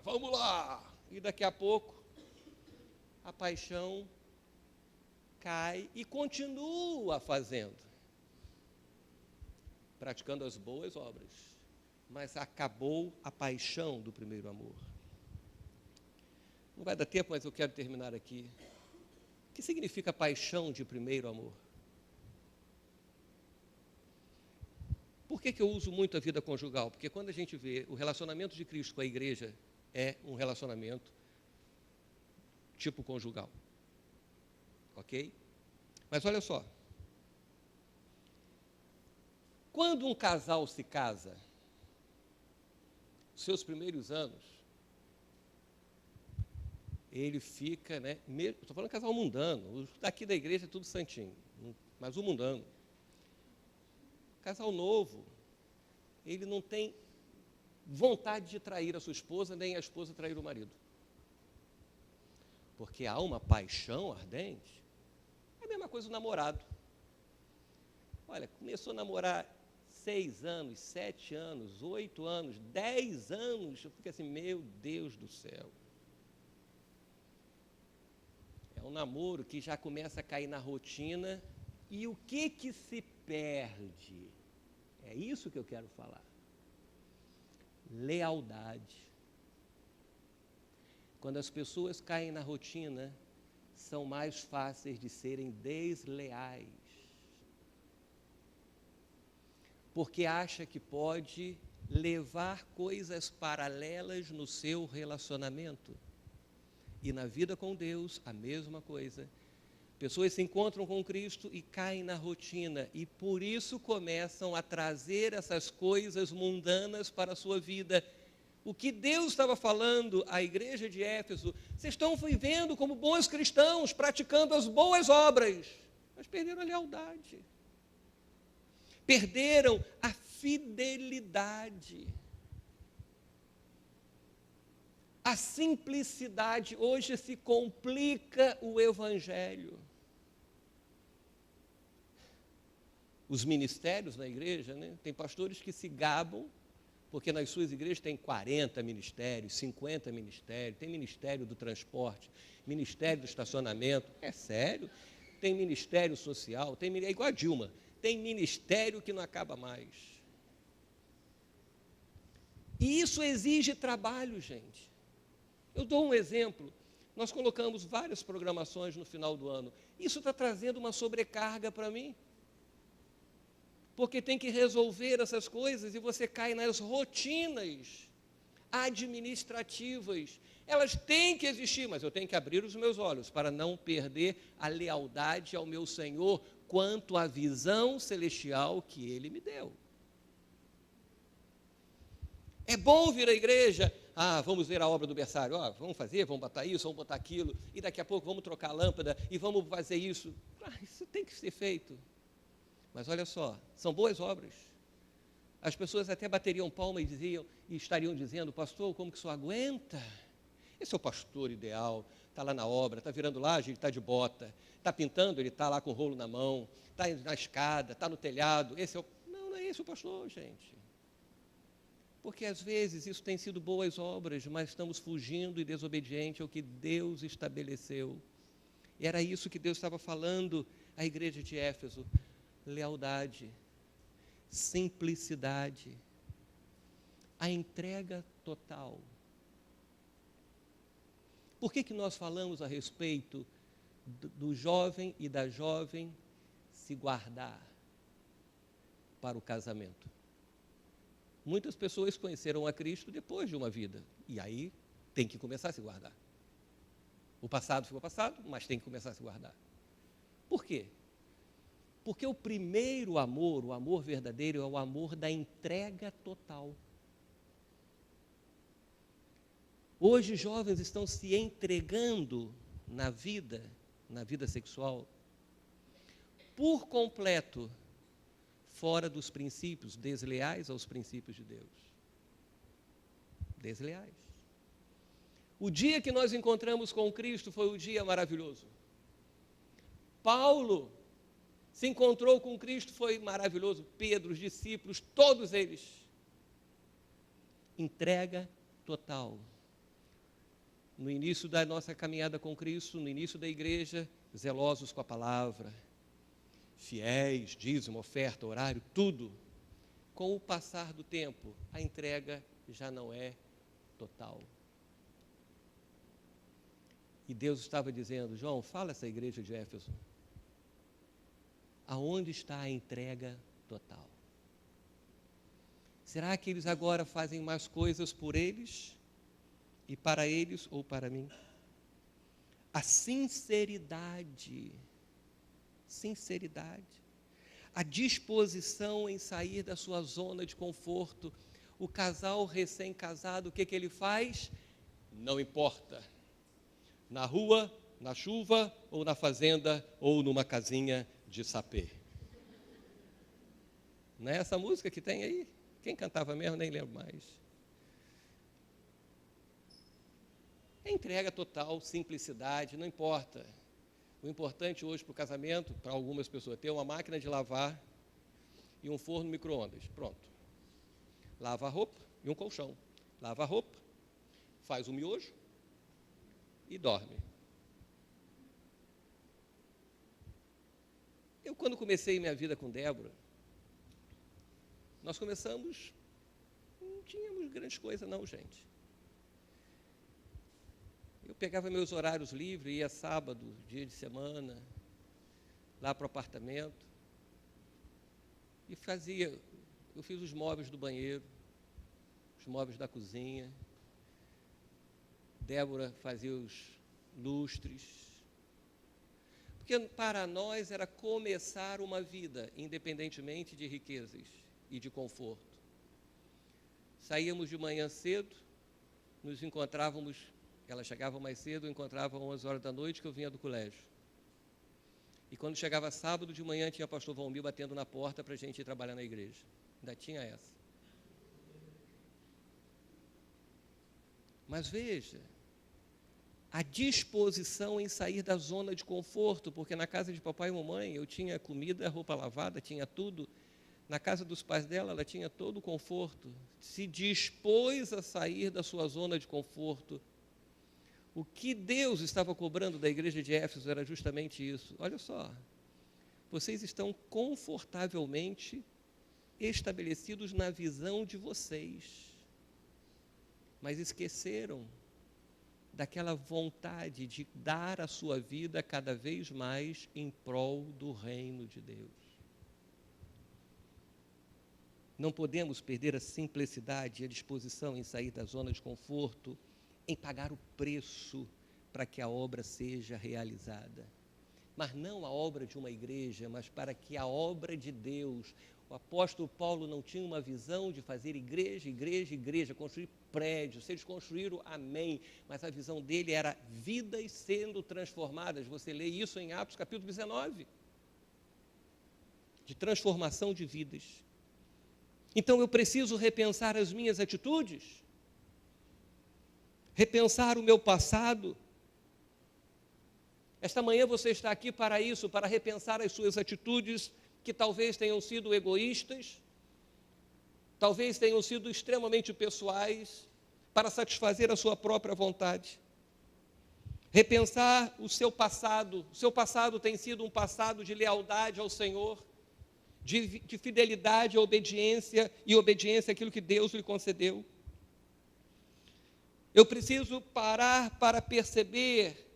vamos lá. E daqui a pouco, a paixão cai e continua fazendo, praticando as boas obras. Mas acabou a paixão do primeiro amor. Não vai dar tempo, mas eu quero terminar aqui. O que significa paixão de primeiro amor? Por que eu uso muito a vida conjugal? Porque quando a gente vê o relacionamento de Cristo com a igreja, é um relacionamento tipo conjugal. Ok? Mas olha só. Quando um casal se casa, seus primeiros anos, ele fica, estou falando casal mundano, daqui da igreja é tudo santinho, mas o mundano. Casal novo, ele não tem vontade de trair a sua esposa, nem a esposa trair o marido. Porque há uma paixão ardente. É a mesma coisa o namorado. Olha, começou a namorar 6 anos, 7 anos, 8 anos, 10 anos, eu fico assim, meu Deus do céu. É um namoro que já começa a cair na rotina. E o que se perde? É isso que eu quero falar. Lealdade. Quando as pessoas caem na rotina, são mais fáceis de serem desleais. Porque acha que pode levar coisas paralelas no seu relacionamento. E na vida com Deus, a mesma coisa. Pessoas se encontram com Cristo e caem na rotina, e por isso começam a trazer essas coisas mundanas para a sua vida. O que Deus estava falando à igreja de Éfeso, vocês estão vivendo como bons cristãos, praticando as boas obras, mas perderam a lealdade. Perderam a fidelidade. A simplicidade. Hoje se complica o evangelho. Os ministérios na igreja, tem pastores que se gabam, porque nas suas igrejas tem 40 ministérios, 50 ministérios, tem ministério do transporte, ministério do estacionamento, é sério, tem ministério social, é igual a Dilma, tem ministério que não acaba mais. E isso exige trabalho, gente. Eu dou um exemplo, nós colocamos várias programações no final do ano, isso está trazendo uma sobrecarga para mim, porque tem que resolver essas coisas e você cai nas rotinas administrativas. Elas têm que existir, mas eu tenho que abrir os meus olhos para não perder a lealdade ao meu Senhor quanto à visão celestial que Ele me deu. É bom vir à igreja, vamos ver a obra do berçário, vamos fazer, vamos botar isso, vamos botar aquilo, e daqui a pouco vamos trocar a lâmpada e vamos fazer isso. Isso tem que ser feito. Mas olha só, são boas obras. As pessoas até bateriam palma e estariam dizendo, pastor, como que o senhor aguenta? Esse é o pastor ideal, está lá na obra, está virando laje, ele está de bota, está pintando, ele está lá com o rolo na mão, está na escada, está no telhado. Não é esse o pastor, gente. Porque às vezes isso tem sido boas obras, mas estamos fugindo e desobediente ao que Deus estabeleceu. E era isso que Deus estava falando à igreja de Éfeso. Lealdade. simplicidade, a entrega total. Por que nós falamos a respeito do jovem e da jovem se guardar para o casamento? Muitas pessoas conheceram a Cristo depois de uma vida, e aí tem que começar a se guardar. O passado ficou passado, mas tem que começar a se guardar. Por quê? Porque o primeiro amor, o amor verdadeiro, é o amor da entrega total. Hoje, jovens estão se entregando na vida sexual, por completo, fora dos princípios, desleais aos princípios de Deus. Desleais. O dia que nós encontramos com Cristo foi um dia maravilhoso. Paulo se encontrou com Cristo, foi maravilhoso. Pedro, os discípulos, todos eles. Entrega total. No início da nossa caminhada com Cristo, no início da igreja, zelosos com a palavra, fiéis, dízimo, oferta, horário, tudo. Com o passar do tempo, a entrega já não é total. E Deus estava dizendo, João, fala essa igreja de Éfeso. Aonde está a entrega total? Será que eles agora fazem mais coisas por eles? E para eles ou para mim? A sinceridade, a disposição em sair da sua zona de conforto. O casal recém-casado, o que ele faz? Não importa. Na rua, na chuva, ou na fazenda, ou numa casinha de sapê. Não é essa música que tem aí? Quem cantava mesmo, nem lembro mais. Entrega total, simplicidade, não importa. O importante hoje para o casamento, para algumas pessoas, é ter uma máquina de lavar e um forno micro-ondas. Pronto. Lava a roupa e um colchão. Lava a roupa, faz o miojo e dorme. Eu, quando comecei minha vida com Débora, nós começamos, não tínhamos grandes coisas não, gente. Eu pegava meus horários livres, ia sábado, dia de semana, lá para o apartamento, e eu fiz os móveis do banheiro, os móveis da cozinha, Débora fazia os lustres, porque para nós era começar uma vida, independentemente de riquezas e de conforto. Saíamos de manhã cedo, nos encontrávamos. Ela chegava mais cedo, eu encontrava às 11 horas da noite, que eu vinha do colégio. E quando chegava sábado de manhã, tinha o pastor Valmir batendo na porta para a gente ir trabalhar na igreja. Ainda tinha essa. Mas veja, a disposição em sair da zona de conforto, porque na casa de papai e mamãe eu tinha comida, roupa lavada, tinha tudo. Na casa dos pais dela, ela tinha todo o conforto. Se dispôs a sair da sua zona de conforto. O que Deus estava cobrando da igreja de Éfeso era justamente isso. Olha só, vocês estão confortavelmente estabelecidos na visão de vocês, mas esqueceram daquela vontade de dar a sua vida cada vez mais em prol do reino de Deus. Não podemos perder a simplicidade e a disposição em sair da zona de conforto, em pagar o preço para que a obra seja realizada. Mas não a obra de uma igreja, mas para que a obra de Deus. O apóstolo Paulo não tinha uma visão de fazer igreja, construir prédios. Se eles construíram, amém. Mas a visão dele era vidas sendo transformadas. Você lê isso em Atos capítulo 19. De transformação de vidas. Então eu preciso repensar as minhas atitudes. Repensar o meu passado. Esta manhã você está aqui para isso, para repensar as suas atitudes que talvez tenham sido egoístas, talvez tenham sido extremamente pessoais, para satisfazer a sua própria vontade. Repensar o seu passado tem sido um passado de lealdade ao Senhor, de fidelidade à obediência e obediência àquilo que Deus lhe concedeu. Eu preciso parar para perceber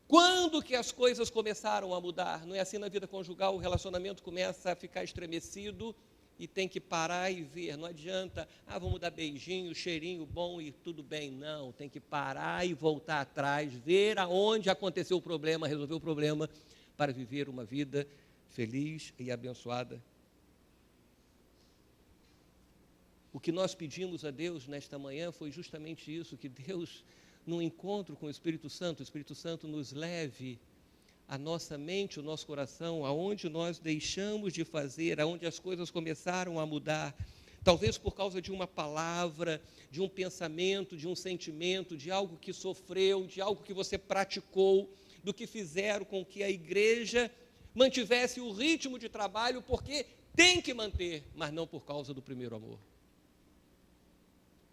quando que as coisas começaram a mudar. Não é assim na vida conjugal, o relacionamento começa a ficar estremecido e tem que parar e ver. Não adianta, vamos dar beijinho, cheirinho bom e tudo bem. Não, tem que parar e voltar atrás, ver aonde aconteceu o problema, resolver o problema, para viver uma vida feliz e abençoada. O que nós pedimos a Deus nesta manhã foi justamente isso, que Deus, no encontro com o Espírito Santo nos leve a nossa mente, o nosso coração, aonde nós deixamos de fazer, aonde as coisas começaram a mudar, talvez por causa de uma palavra, de um pensamento, de um sentimento, de algo que sofreu, de algo que você praticou, do que fizeram com que a igreja mantivesse o ritmo de trabalho, porque tem que manter, mas não por causa do primeiro amor.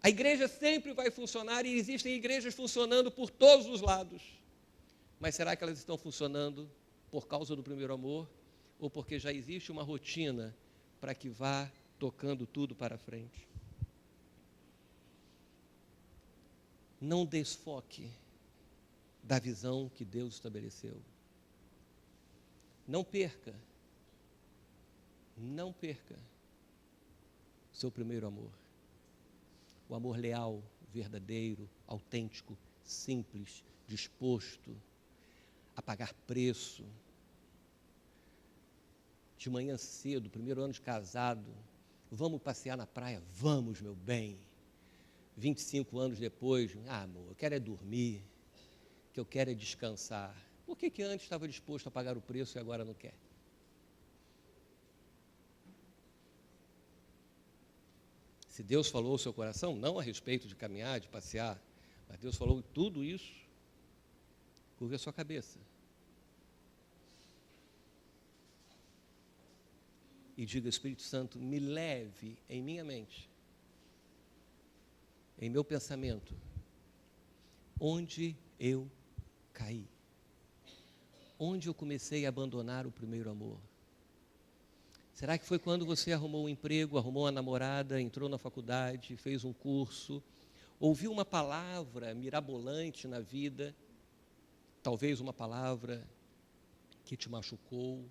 A igreja sempre vai funcionar e existem igrejas funcionando por todos os lados. Mas será que elas estão funcionando por causa do primeiro amor ou porque já existe uma rotina para que vá tocando tudo para frente? Não desfoque da visão que Deus estabeleceu. Não perca o seu primeiro amor. O amor leal, verdadeiro, autêntico, simples, disposto a pagar preço. De manhã cedo, primeiro ano de casado, vamos passear na praia? Vamos, meu bem. 25 anos depois, amor, eu quero é dormir, que eu quero é descansar. Por que antes estava disposto a pagar o preço e agora não quer? Se Deus falou ao seu coração, não a respeito de caminhar, de passear, mas Deus falou tudo isso, curva a sua cabeça. E diga, Espírito Santo, me leve em minha mente, em meu pensamento, onde eu caí. Onde eu comecei a abandonar o primeiro amor. Será que foi quando você arrumou um emprego, arrumou uma namorada, entrou na faculdade, fez um curso, ouviu uma palavra mirabolante na vida, talvez uma palavra que te machucou,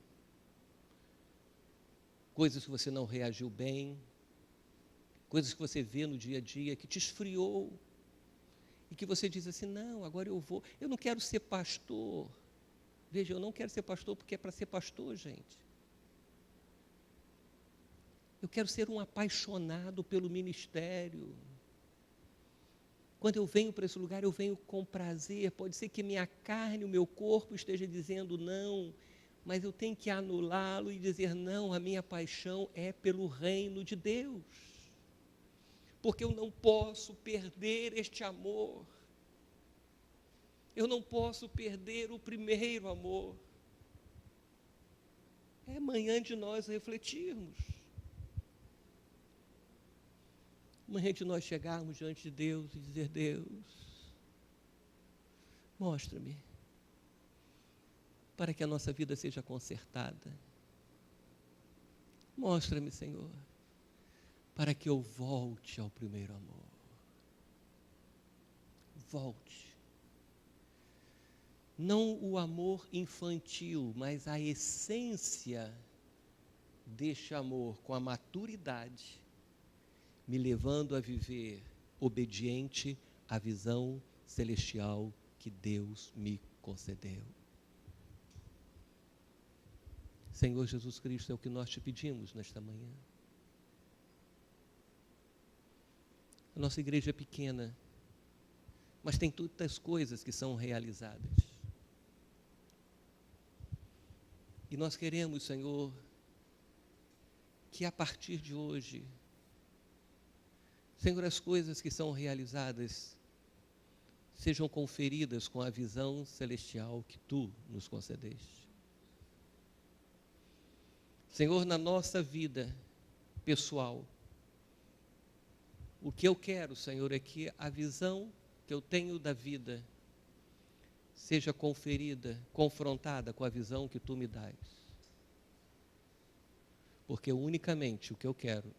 coisas que você não reagiu bem, coisas que você vê no dia a dia que te esfriou, e que você diz assim, não, agora eu não quero ser pastor. Veja, eu não quero ser pastor porque é para ser pastor, gente. Eu quero ser um apaixonado pelo ministério. Quando eu venho para esse lugar, eu venho com prazer. Pode ser que minha carne, o meu corpo esteja dizendo não, mas eu tenho que anulá-lo e dizer não, a minha paixão é pelo reino de Deus. Porque eu não posso perder este amor. Eu não posso perder o primeiro amor. É manhã de nós refletirmos. Manhã de nós chegarmos diante de Deus e dizer, Deus, mostra-me, para que a nossa vida seja consertada. Mostra-me, Senhor, para que eu volte ao primeiro amor. Volte. Não o amor infantil, mas a essência deste amor com a maturidade, me levando a viver obediente à visão celestial que Deus me concedeu. Senhor Jesus Cristo, é o que nós te pedimos nesta manhã. A nossa igreja é pequena, mas tem tantas coisas que são realizadas. E nós queremos, Senhor, que a partir de hoje, Senhor, as coisas que são realizadas sejam conferidas com a visão celestial que Tu nos concedeste. Senhor, na nossa vida pessoal, o que eu quero, Senhor, é que a visão que eu tenho da vida seja conferida, confrontada com a visão que Tu me dás. porque unicamente o que eu quero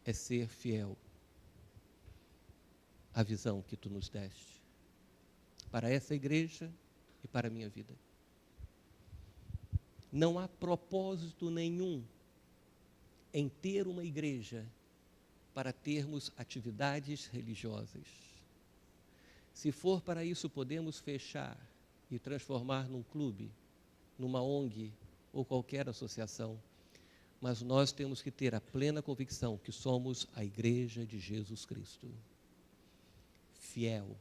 é ser fiel à visão que tu nos deste, para essa igreja e para a minha vida. Não há propósito nenhum em ter uma igreja para termos atividades religiosas. Se for para isso, podemos fechar e transformar num clube, numa ONG ou qualquer associação. Mas nós temos que ter a plena convicção que somos a igreja de Jesus Cristo, fiel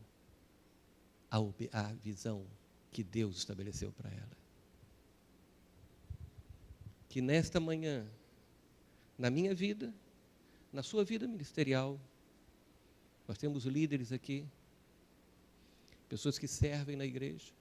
à visão que Deus estabeleceu para ela. Que nesta manhã, na minha vida, na sua vida ministerial, nós temos líderes aqui, pessoas que servem na igreja,